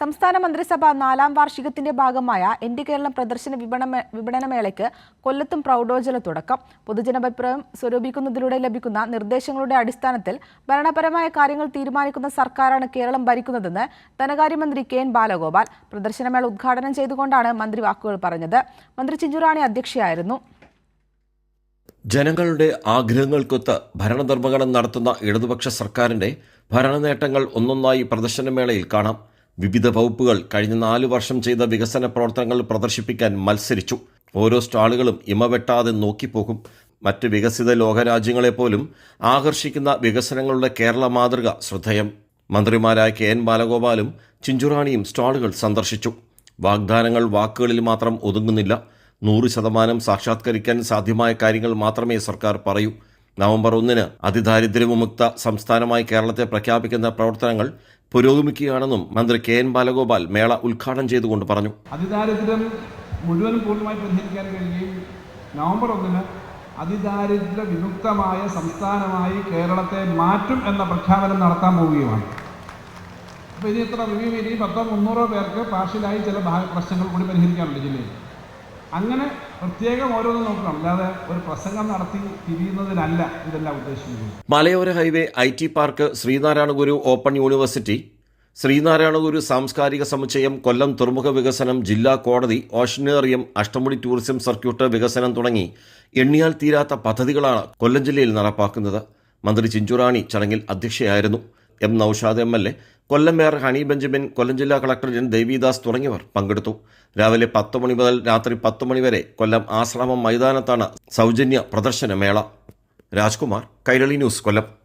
സംസ്ഥാന മന്ത്രിസഭ 4ാം വാർഷികത്തിന്റെ ഭാഗമായ എന്റെ കേരളം പ്രദർശന വിപണനമേളയ്ക്ക് കൊല്ലത്തും പ്രൗഢോജ്വല തുടക്കം. പൊതുജനാഭിപ്രായം സ്വരൂപിക്കുന്നതിലൂടെ ലഭിക്കുന്ന നിർദ്ദേശങ്ങളുടെ അടിസ്ഥാനത്തിൽ ഭരണപരമായ കാര്യങ്ങൾ തീരുമാനിക്കുന്ന സർക്കാരാണ് കേരളം ഭരിക്കുന്നതെന്ന് ധനകാര്യമന്ത്രി കെ.എൻ. ബാലഗോപാൽ പ്രദർശനമേള ഉദ്ഘാടനം ചെയ്തുകൊണ്ടാണ് മന്ത്രി വാക്കുകൾ പറഞ്ഞത്. മന്ത്രി ചിഞ്ചുറാണി അധ്യക്ഷയായിരുന്നു. ജനങ്ങളുടെ ആഗ്രഹങ്ങൾക്കൊത്ത് ഭരണനിർവഹണം നടത്തുന്ന ഇടതുപക്ഷ സർക്കാരിന്റെ ഭരണനേട്ടങ്ങൾ ഒന്നൊന്നായി പ്രദർശനമേളയിൽ കാണാം. വിവിധ വകുപ്പുകൾ കഴിഞ്ഞ 4 വർഷം ചെയ്ത വികസന പ്രവർത്തനങ്ങൾ പ്രദർശിപ്പിക്കാൻ മത്സരിച്ചു. ഓരോ സ്റ്റാളുകളും ഇമവെട്ടാതെ നോക്കിപ്പോകും. മറ്റ് വികസിത ലോകരാജ്യങ്ങളെപ്പോലും ആകർഷിക്കുന്ന വികസനങ്ങളുടെ കേരള മാതൃക ശ്രദ്ധേയം. മന്ത്രിമാരായ കെ.എൻ. ബാലഗോപാലും ചിഞ്ചുറാണിയും സ്റ്റാളുകൾ സന്ദർശിച്ചു. വാഗ്ദാനങ്ങൾ വാക്കുകളിൽ മാത്രം ഒതുങ്ങുന്നില്ല. 100% സാക്ഷാത്കരിക്കാൻ സാധ്യമായ കാര്യങ്ങൾ മാത്രമേ സർക്കാർ പറയൂ. നവംബർ 1 അതിദാരിദ്ര്യവിമുക്ത സംസ്ഥാനമായി കേരളത്തെ പ്രഖ്യാപിക്കുന്ന പ്രവർത്തനങ്ങൾ പുരോഗമിക്കുകയാണെന്നും മന്ത്രി കെ.എൻ. ബാലഗോപാൽ മേള ഉദ്ഘാടനം ചെയ്തുകൊണ്ട് പറഞ്ഞു. അതിദാരിദ്ര്യം മുഴുവനും പൂർണ്ണമായി പരിഹരിക്കാൻ കഴിയുകയും നവംബർ 1 അതിദാരിദ്ര്യ വിമുക്തമായ സംസ്ഥാനമായി കേരളത്തെ മാറ്റും എന്ന പ്രഖ്യാപനം നടത്താൻ പോവുകയുമാണ്. അപ്പോൾ ഇനി എത്ര റിവ്യൂ ഇനി 100-300 പേർക്ക് പാർഷ്യലായി ചില പ്രശ്നങ്ങൾ കൂടി പരിഹരിക്കാനുണ്ട് ജില്ലയിൽ. അങ്ങനെ പ്രത്യേകം ഓരോന്നും നോക്കണം, അല്ലാതെ ഒരു പ്രസംഗം നടത്തി തിരിയുന്നതിനല്ല ഇതെല്ലാം ഉദ്ദേശിക്കുന്നത്. മലയോര highway IT park, Sreenarayana Guru open university, Sreenarayana Guru സാംസ്കാരിക സമുച്ചയം, കൊല്ലം തുറമുഖ വികസനം, ജില്ലാ കോടതി, ഓഷ്യനേറിയം, അഷ്ടമുടി ടൂറിസം സർക്യൂട്ട് വികസനം തുടങ്ങി എണ്ണിയാൽ തീരാത്ത പദ്ധതികളാണ് കൊല്ലം ജില്ലയിൽ നടപ്പാക്കുന്നത്. മന്ത്രി ചിഞ്ചുറാണി ചടങ്ങിൽ അധ്യക്ഷയായിരുന്നു. M. നൌഷാദ് MLA, കൊല്ലം മേയർ ഹണി ബെഞ്ചമിൻ, കൊല്ലം ജില്ലാ കളക്ടർ N. ദേവിദാസ് തുടങ്ങിയവർ പങ്കെടുത്തു. രാവിലെ 10 മണി മുതൽ രാത്രി 10 മണി വരെ കൊല്ലം ആശ്രമം മൈതാനത്താണ് സൗജന്യ പ്രദർശനമേള. രാജ്കുമാർ, കൈരളി ന്യൂസ്, കൊല്ലം.